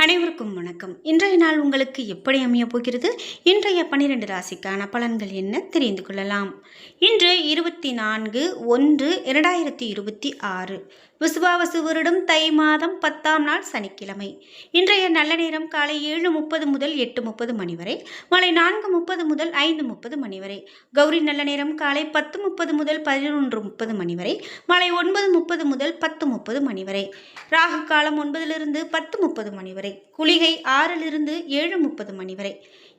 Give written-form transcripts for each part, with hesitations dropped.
அனைவருக்கும் வணக்கம். இன்றைய நாள் உங்களுக்கு எப்படி அமையப் போகிறது? இன்றைய 12 ராசிக்கான பலன்கள் என்ன தெரிந்து கொள்ளலாம். இன்று 24/1/2026 விசுவாவசு வருடம் தை மாதம் 10ஆம் நாள் சனிக்கிழமை. இன்றைய நல்ல நேரம் காலை 7:30 முதல் 8:30 மணி வரை, மாலை 4:30 முதல் 5:30 மணி வரை. கௌரி நல்ல நேரம் காலை 10:30 முதல் 11:30 மணி வரை, மாலை 9:30 முதல் 10:30 மணி வரை. ராகு காலம் 9 10:30 மணி வரை. குளிகை 6 7:30 மணி வரை.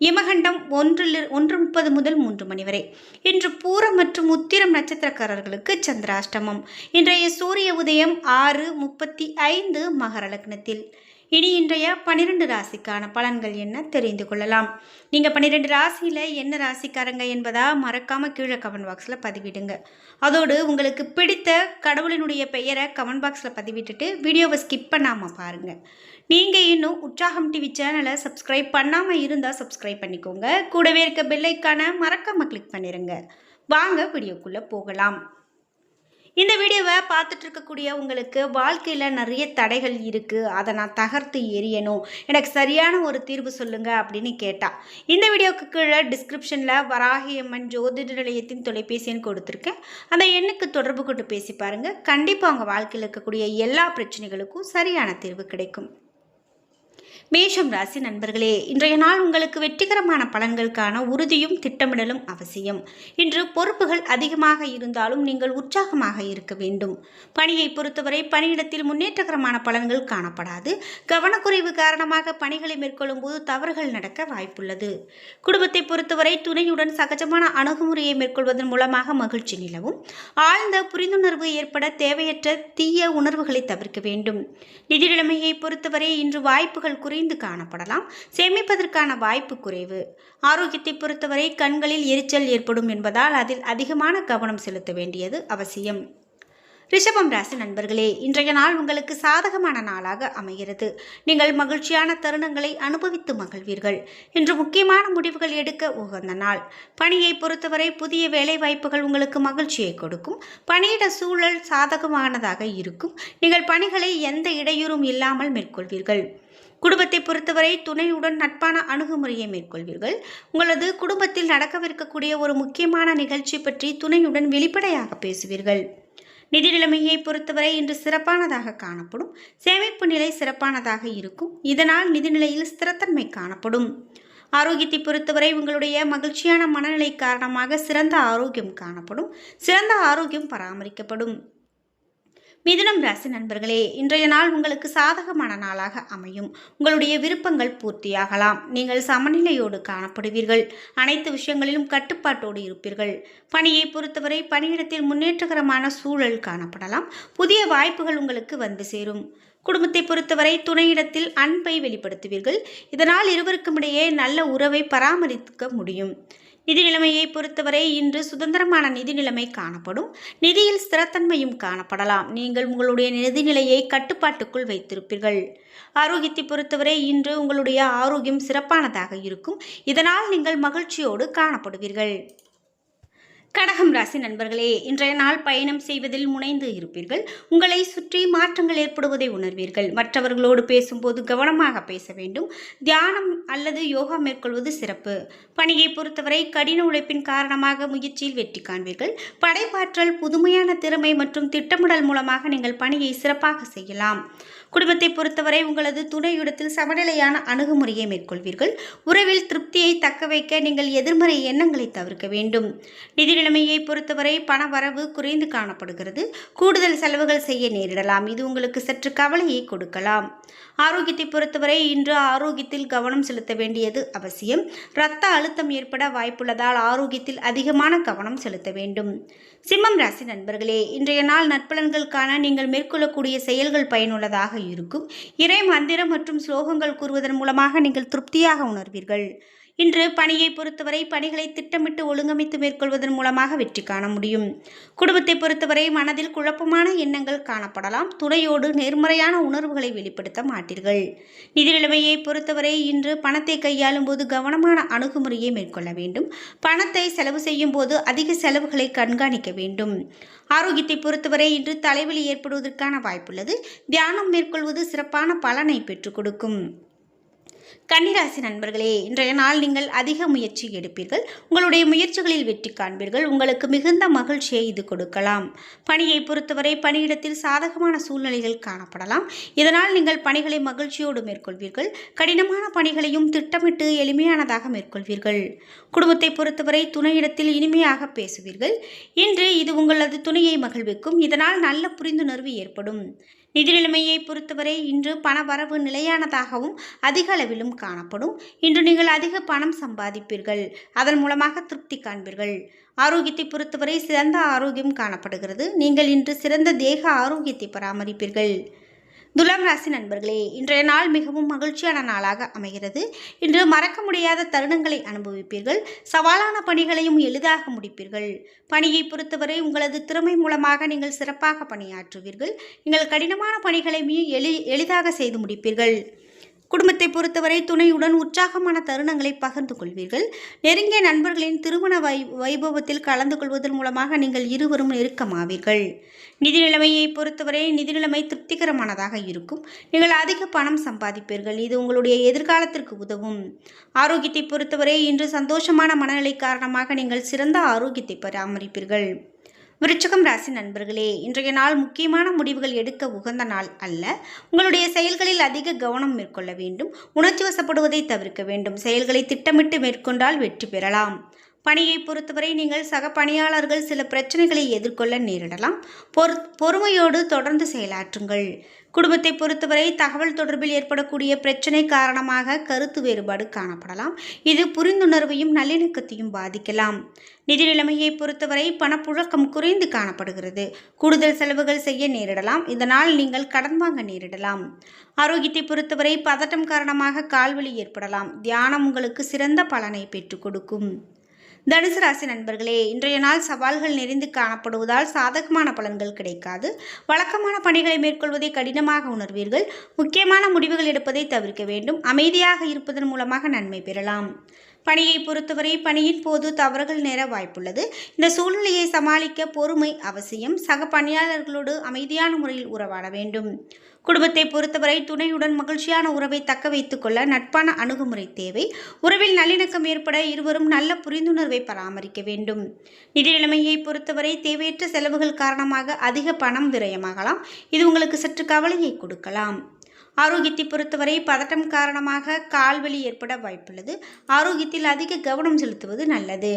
யமகண்டம் 1:30 முதல் 3 மணி வரை. இன்று பூரம் மற்றும் உத்திரம் நட்சத்திரக்காரர்களுக்கு சந்திராஷ்டமம். இன்றைய சூரிய உதயம் 6:35 மகர லக்னத்தில். இனி இன்றைய 12 ராசிக்கான பலன்கள் என்ன தெரிந்து கொள்ளலாம். நீங்கள் 12 ராசியில் என்ன ராசிக்காரங்க என்பதா மறக்காமல் கீழே கமெண்ட் பாக்ஸில் பதிவிடுங்க. அதோடு உங்களுக்கு பிடித்த கடவுளினுடைய பெயரை கமெண்ட் பாக்ஸில் பதிவிட்டுட்டு வீடியோவை ஸ்கிப் பண்ணாமல் பாருங்கள். நீங்கள் இன்னும் உற்சாகம் டிவி சேனலை சப்ஸ்கிரைப் பண்ணாமல் இருந்தால் சப்ஸ்கிரைப் பண்ணிக்கோங்க. கூடவே இருக்க பெல் ஐக்கானை மறக்காமல் கிளிக் பண்ணிடுங்க. வாங்க வீடியோக்குள்ளே போகலாம். இந்த வீடியோவை பார்த்துட்டு இருக்கக்கூடிய உங்களுக்கு வாழ்க்கையில் நிறைய தடைகள் இருக்குது, அதை நான் தகர்த்து எறியணும், எனக்கு சரியான ஒரு தீர்வு சொல்லுங்கள் அப்படின்னு கேட்டால் இந்த வீடியோவுக்கு கீழே டிஸ்கிரிப்ஷனில் வராகியம்மன் ஜோதிட நிலையத்தின் தொலைபேசி எண் கொடுத்துருக்கேன். அந்த எண்ணுக்கு தொடர்பு கொண்டு பேசி பாருங்கள். கண்டிப்பாக உங்கள் வாழ்க்கையில் இருக்கக்கூடிய எல்லா பிரச்சனைகளுக்கும் சரியான தீர்வு கிடைக்கும். மேஷம் ராசி நண்பர்களே, இன்றைய நாள் உங்களுக்கு வெற்றிகரமான பலன்களுக்கான உறுதியும் திட்டமிடலும் அவசியம். இன்று பொறுப்புகள் அதிகமாக இருந்தாலும் நீங்கள் உற்சாகமாக இருக்க வேண்டும். பணியை பொறுத்தவரை பணியிடத்தில் முன்னேற்றகரமான பலன்கள் காணப்படாது. கவனக்குறைவு காரணமாக பணிகளை மேற்கொள்ளும் போது தவறுகள் நடக்க வாய்ப்புள்ளது. குடும்பத்தை பொறுத்தவரை துணையுடன் சகஜமான அணுகுமுறையை மேற்கொள்வதன் மூலமாக மகிழ்ச்சி நிலவும். ஆழ்ந்த புரிந்துணர்வு ஏற்பட தேவையற்ற தீய உணர்வுகளை தவிர்க்க வேண்டும். நிதி நிலைமையை பொறுத்தவரை இன்று வாய்ப்புகள் குறைந்து காணப்படலாம். சேமிப்பதற்கான வாய்ப்பு குறைவு. ஆரோக்கியத்தை பொறுத்தவரை கண்களில் எரிச்சல் ஏற்படும் என்பதால் அதில் அதிகமான கவனம் செலுத்த வேண்டியது அவசியம். ரிஷபம் ராசி நண்பர்களே, இன்றைய நாள் உங்களுக்கு சாதகமான நாளாக அமைகிறது. நீங்கள் மகிழ்ச்சியான தருணங்களை அனுபவித்து மகிழ்வீர்கள். இன்று முக்கியமான முடிவுகள் எடுக்க உகந்த நாள். பணியை பொறுத்தவரை புதிய வேலை வாய்ப்புகள் உங்களுக்கு மகிழ்ச்சியை கொடுக்கும். பணியிட சூழல் சாதகமானதாக இருக்கும். நீங்கள் பணிகளை எந்த இடையூறும் இல்லாமல் மேற்கொள்வீர்கள். குடும்பத்தை பொறுத்தவரை துணையுடன் நட்பான அணுகுமுறையை மேற்கொள்வீர்கள். உங்களது குடும்பத்தில் நடக்கவிருக்கக்கூடிய ஒரு முக்கியமான நிகழ்ச்சி பற்றி துணையுடன் வெளிப்படையாக பேசுவீர்கள். நிதி நிலைமையை பொறுத்தவரை இன்று சிறப்பானதாக காணப்படும். சேமிப்பு நிலை சிறப்பானதாக இருக்கும். இதனால் நிதிநிலையில் ஸ்திரத்தன்மை காணப்படும். ஆரோக்கியத்தை பொறுத்தவரை உங்களுடைய மகிழ்ச்சியான மனநிலை காரணமாக சிறந்த ஆரோக்கியம் காணப்படும். சிறந்த ஆரோக்கியம் பராமரிக்கப்படும். மிதுனம் ராசி நண்பர்களே, இன்றைய நாள் உங்களுக்கு சாதகமான நாளாக அமையும். உங்களுடைய விருப்பங்கள் பூர்த்தியாகலாம். நீங்கள் சமநிலையோடு காணப்படுவீர்கள். அனைத்து விஷயங்களிலும் கட்டுப்பாட்டோடு இருப்பீர்கள். பணியை பொறுத்தவரை பணியிடத்தில் முன்னேற்றகரமான சூழல் காணப்படலாம். புதிய வாய்ப்புகள் உங்களுக்கு வந்து சேரும். குடும்பத்தை பொறுத்தவரை துணையிடத்தில் அன்பை வெளிப்படுத்துவீர்கள். இதனால் இருவருக்கும் இடையே நல்ல உறவை பராமரிக்க முடியும். நிதி நிலைமையை பொறுத்தவரை இன்று சுதந்திரமான நிதி நிலைமை காணப்படும். நிதியில் ஸ்திரத்தன்மையும் காணப்படலாம். நீங்கள் உங்களுடைய நிதிநிலையை கட்டுப்பாட்டுக்குள் வைத்திருப்பீர்கள். ஆரோக்கியத்தை பொறுத்தவரை இன்று உங்களுடைய ஆரோக்கியம் சிறப்பானதாக இருக்கும். இதனால் நீங்கள் மகிழ்ச்சியோடு காணப்படுவீர்கள். கடகம் ராசி நண்பர்களே, இன்றைய நாள் பயணம் செய்வதில் முனைந்து இருப்பீர்கள். உங்களை சுற்றி மாற்றங்கள் ஏற்படுவதை உணர்வீர்கள். மற்றவர்களோடு பேசும்போது கவனமாக பேச வேண்டும். தியானம் அல்லது யோகா மேற்கொள்வது சிறப்பு. பணியை பொறுத்தவரை கடின உழைப்பின் காரணமாக முயற்சியில் வெற்றி காண்பீர்கள். படைப்பாற்றல், புதுமையான திறமை மற்றும் திட்டமிடல் மூலமாக நீங்கள் பணியை சிறப்பாக செய்யலாம். குடும்பத்தை பொறுத்தவரை உங்களது துணையிடத்தில் சமநிலையான அணுகுமுறையை மேற்கொள்வீர்கள். உறவில் திருப்தியை தக்க வைக்க நீங்கள் எதிர்மறை எண்ணங்களை தவிர்க்க வேண்டும். நிதி நிலைமையை பொறுத்தவரை பண வரவு குறைந்து காணப்படுகிறது. கூடுதல் செலவுகள் செய்ய நேரிடலாம். இது உங்களுக்கு சற்று கவலையை கொடுக்கலாம். ஆரோக்கியத்தை பொறுத்தவரை இன்று ஆரோக்கியத்தில் கவனம் செலுத்த வேண்டியது அவசியம். இரத்த அழுத்தம் ஏற்பட வாய்ப்புள்ளதால் ஆரோக்கியத்தில் அதிகமான கவனம் செலுத்த வேண்டும். சிம்மம் ராசி நண்பர்களே, இன்றைய நாள் நற்பலன்களுக்கான நீங்கள் மேற்கொள்ளக்கூடிய செயல்கள் பயனுள்ளதாக இருக்கும். இறை மந்திரம் மற்றும் ஸ்லோகங்கள் கூறுவதன் மூலமாக நீங்கள் திருப்தியாக உணர்வீர்கள். இன்று பணியை பொறுத்தவரை பணிகளை திட்டமிட்டு ஒழுங்கமைத்து மேற்கொள்வதன் மூலமாக வெற்றி காண முடியும். குடும்பத்தை பொறுத்தவரை மனதில் குழப்பமான எண்ணங்கள் காணப்படலாம். துணையோடு நேர்மறையான உணர்வுகளை வெளிப்படுத்த மாட்டீர்கள். நிதி நிலைமையை பொறுத்தவரை இன்று பணத்தை கையாளும் போது கவனமான அணுகுமுறையை மேற்கொள்ள வேண்டும். பணத்தை செலவு செய்யும் போது அதிக செலவுகளை கண்காணிக்க வேண்டும். ஆரோக்கியத்தை பொறுத்தவரை இன்று தலைவலி ஏற்படுவதற்கான வாய்ப்புள்ளது. தியானம் மேற்கொள்வது சிறப்பான பலனை பெற்றுக் கொடுக்கும். கன்னிராசி நண்பர்களே, இன்றைய நாள் நீங்கள் அதிக முயற்சி எடுப்பீர்கள். உங்களுடைய முயற்சிகளில் வெற்றி காண்பீர்கள். உங்களுக்கு மிகுந்த மகிழ்ச்சியை இது கொடுக்கலாம். பணியை பொறுத்தவரை பணியிடத்தில் சாதகமான சூழ்நிலைகள் காணப்படலாம். இதனால் நீங்கள் பணிகளை மகிழ்ச்சியோடு மேற்கொள்வீர்கள். கடினமான பணிகளையும் திட்டமிட்டு எளிமையானதாக மேற்கொள்வீர்கள். குடும்பத்தை பொறுத்தவரை துணையிடத்தில் இனிமையாக பேசுவீர்கள். இன்று இது உங்களது துணையை மகிழ்விக்கும். இதனால் நல்ல புரிந்துணர்வு ஏற்படும். நிதி நிலைமையை பொறுத்தவரை இன்று பண வரவு நிலையானதாகவும் அதிக அளவிலும் காணப்படும். இன்று நீங்கள் அதிக பணம் சம்பாதிப்பீர்கள். அதன் மூலமாக திருப்தி காண்பீர்கள். ஆரோக்கியத்தை பொறுத்தவரை சிறந்த ஆரோக்கியம் காணப்படுகிறது. நீங்கள் இன்று சிறந்த தேக ஆரோக்கியத்தை பராமரிப்பீர்கள். துலாம் ராசி நண்பர்களே, இன்றைய நாள் மிகவும் மகிழ்ச்சியான நாளாக அமைகிறது. இன்று மறக்க முடியாத தருணங்களை அனுபவிப்பீர்கள். சவாலான பணிகளையும் எளிதாக முடிப்பீர்கள். பணியை பொறுத்தவரை உங்களது திறமை மூலமாக நீங்கள் சிறப்பாக பணியாற்றுவீர்கள். நீங்கள் கடினமான பணிகளையும் எளிதாக செய்து முடிப்பீர்கள். குடும்பத்தை பொறுத்தவரை துணையுடன் உற்சாகமான தருணங்களை பகிர்ந்து கொள்வீர்கள். நெருங்கிய நண்பர்களின் திருமண வைபவத்தில் கலந்து கொள்வதன் மூலமாக நீங்கள் இருவரும் நெருக்கமாவீர்கள். நிதி நிலைமையை பொறுத்தவரை நிதி நிலைமை திருப்திகரமானதாக இருக்கும். நீங்கள் அதிக பணம் சம்பாதிப்பீர்கள். இது உங்களுடைய எதிர்காலத்திற்கு உதவும். ஆரோக்கியத்தை பொறுத்தவரை இன்று சந்தோஷமான மனநிலை காரணமாக நீங்கள் சிறந்த ஆரோக்கியத்தை பராமரிப்பீர்கள். விருச்சிகம் ராசி நண்பர்களே, இன்றைய நாள் முக்கியமான முடிவுகள் எடுக்க உகந்த நாள் அல்ல. உங்களுடைய செயல்களில் அதிக கவனம் மேற்கொள்ள வேண்டும். உணர்ச்சி வசப்படுவதை தவிர்க்க வேண்டும். செயல்களை திட்டமிட்டு மேற்கொண்டால் வெற்றி பெறலாம். பணியை பொறுத்தவரை நீங்கள் சக பணியாளர்கள் சில பிரச்சனைகளை எதிர்கொள்ள நேரிடலாம். பொறுமையோடு தொடர்ந்து செயலாற்றுங்கள். குடும்பத்தை பொறுத்தவரை தகவல் தொடர்பில் ஏற்படக்கூடிய பிரச்சனை காரணமாக கருத்து வேறுபாடு காணப்படலாம். இது புரிந்துணர்வையும் நல்லிணக்கத்தையும் பாதிக்கலாம். நிதி நிலைமையை பொறுத்தவரை பணப்புழக்கம் குறைந்து காணப்படுகிறது. கூடுதல் செலவுகள் செய்ய நேரிடலாம். இதனால் நீங்கள் கடன் வாங்க நேரிடலாம். ஆரோக்கியத்தை பொறுத்தவரை பதட்டம் காரணமாக கால்வலி ஏற்படலாம். தியானம் உங்களுக்கு சிறந்த பலனை பெற்றுக் கொடுக்கும். தனுசு ராசி நண்பர்களே, இன்றைய நாள் சவால்கள் நிறைந்து காணப்படுவதால் சாதகமான பலன்கள் கிடைக்காது. வழக்கமான பணிகளை மேற்கொள்வதை கடினமாக உணர்வீர்கள். முக்கியமான முடிவுகள் எடுப்பதை தவிர்க்க வேண்டும். அமைதியாக இருப்பதன் மூலமாக நன்மை பெறலாம். பணியை பொறுத்தவரை பணியின் போது தவறுகள் நேர வாய்ப்புள்ளது. இந்த சூழ்நிலையை சமாளிக்க பொறுமை அவசியம். சக பணியாளர்களோடு அமைதியான முறையில் உறவாட வேண்டும். குடும்பத்தை பொறுத்தவரை துணையுடன் மகிழ்ச்சியான உறவை தக்க வைத்துக் கொள்ள நட்பான அணுகுமுறை தேவை. உறவில் நல்லிணக்கம் ஏற்பட இருவரும் நல்ல புரிந்துணர்வை பராமரிக்க வேண்டும். நிதி நிலைமையை பொறுத்தவரை தேவையற்ற செலவுகள் காரணமாக அதிக பணம் விரயமாகலாம். இது உங்களுக்கு சற்று கவலையை கொடுக்கலாம். ஆரோக்கியத்தை பொறுத்தவரை பதட்டம் காரணமாக கால்வலி ஏற்பட வாய்ப்புள்ளது. ஆரோக்கியத்தில் அதிக கவனம் செலுத்துவது நல்லது.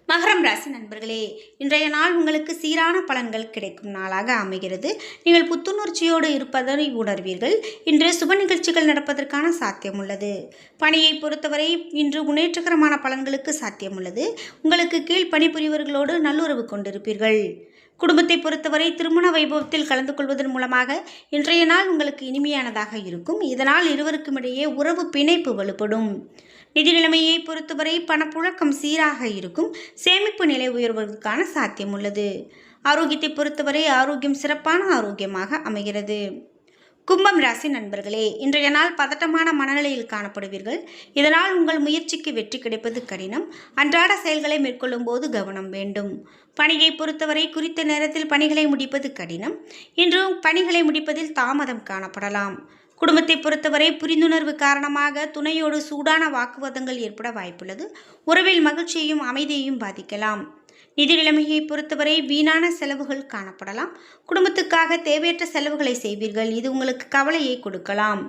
மகரம் ராசி நண்பர்களே, இன்றைய நாள் உங்களுக்கு சீரான பலன்கள் கிடைக்கும் நாளாக அமைகிறது. நீங்கள் புத்துணர்ச்சியோடு இருப்பதை உணர்வீர்கள். இன்று சுப நிகழ்ச்சிகள் நடப்பதற்கான சாத்தியம் உள்ளது. பணியை பொறுத்தவரை இன்று முன்னேற்றகரமான பலன்களுக்கு சாத்தியம் உள்ளது. உங்களுக்கு கீழ் பணிபுரிவர்களோடு நல்லுறவு கொண்டிருப்பீர்கள். குடும்பத்தை பொறுத்தவரை திருமண வைபவத்தில் கலந்து கொள்வதன் மூலமாக இன்றைய நாள் உங்களுக்கு இனிமையானதாக இருக்கும். இதனால் இருவருக்கும் இடையே உறவு பிணைப்பு வலுப்படும். நிதி நிலைமையை பொறுத்தவரை பணப்புழக்கம் சீராக இருக்கும். சேமிப்பு நிலை உயர்வதற்கான சாத்தியம் உள்ளது. ஆரோக்கியத்தை பொறுத்தவரை ஆரோக்கியம் சிறப்பான ஆரோக்கியமாக அமைகிறது. கும்பம் ராசி நண்பர்களே, இன்றைய நாள் பதட்டமான மனநிலையில் காணப்படுவீர்கள். இதனால் உங்கள் முயற்சிக்கு வெற்றி கிடைப்பது கடினம். அன்றாட செயல்களை மேற்கொள்ளும் போது கவனம் வேண்டும். பணியை பொறுத்தவரை குறித்த நேரத்தில் பணிகளை முடிப்பது கடினம். இன்றும் பணிகளை முடிப்பதில் தாமதம் காணப்படலாம். குடும்பத்தை பொறுத்தவரை புரிந்துணர்வு காரணமாக துணையோடு சூடான வாக்குவாதங்கள் ஏற்பட வாய்ப்புள்ளது. உறவில் மகிழ்ச்சியையும் அமைதியையும் பாதிக்கலாம். நிதி நிலைமையை பொறுத்தவரை வீணான செலவுகள் காணப்படலாம். குடும்பத்துக்காக தேவையற்ற செலவுகளை செய்வீர்கள். இது உங்களுக்கு கவலையை கொடுக்கலாம்.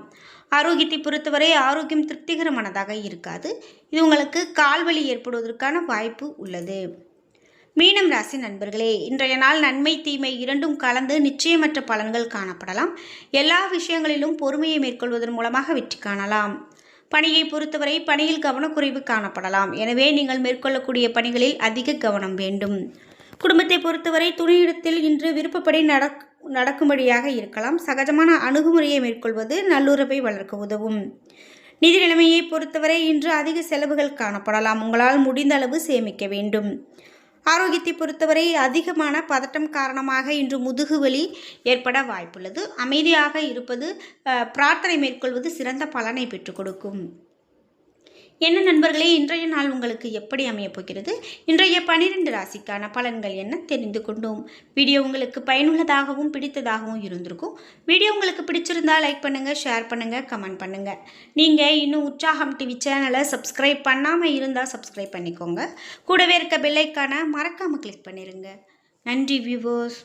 ஆரோக்கியத்தை பொறுத்தவரை ஆரோக்கியம் திருப்திகரமானதாக இருக்காது. இது உங்களுக்கு கால்வலி ஏற்படுவதற்கான வாய்ப்பு உள்ளது. மீனம் ராசி நண்பர்களே, இன்றைய நாள் நன்மை தீமை இரண்டும் கலந்து நிச்சயமற்ற பலன்கள் காணப்படலாம். எல்லா விஷயங்களிலும் பொறுமையை மேற்கொள்வதன் மூலமாக வெற்றி காணலாம். பணியை பொறுத்தவரை பணியில் கவனக்குறைவு காணப்படலாம். எனவே நீங்கள் மேற்கொள்ளக்கூடிய பணிகளில் அதிக கவனம் வேண்டும். குடும்பத்தை பொறுத்தவரை துணையிடத்தில் இன்று விருப்பப்படி நடக்கும்படியாக இருக்கலாம். சகஜமான அணுகுமுறையை மேற்கொள்வது நல்லுறவை வளர்க்க உதவும். நிதி நிலைமையை பொறுத்தவரை இன்று அதிக செலவுகள் காணப்படலாம். உங்களால் முடிந்த அளவு சேமிக்க வேண்டும். ஆரோக்கியத்தை பொறுத்தவரை அதிகமான பதட்டம் காரணமாக இன்று முதுகு வலி ஏற்பட வாய்ப்புள்ளது. அமைதியாக இருப்பது, பிரார்த்தனை மேற்கொள்வது சிறந்த பலனை பெற்றுக் கொடுக்கும். என்ன நண்பர்களே, இன்றைய நாள் உங்களுக்கு எப்படி அமையப் போகிறது? இன்றைய 12 ராசிக்கான பலன்கள் என்ன தெரிந்து கொண்டோம். வீடியோ உங்களுக்கு பயனுள்ளதாகவும் பிடித்ததாகவும் இருந்திருக்கும். வீடியோ உங்களுக்கு பிடிச்சிருந்தா லைக் பண்ணுங்கள், ஷேர் பண்ணுங்கள், கமெண்ட் பண்ணுங்கள். நீங்கள் இன்னும் உற்சாகம் டிவி சேனலை சப்ஸ்கிரைப் பண்ணாமல் இருந்தால் சப்ஸ்கிரைப் பண்ணிக்கோங்க. கூடவே இருக்க பெல் ஐக்கானை மறக்காமல் கிளிக் பண்ணிடுங்க. நன்றி வியூவர்ஸ்.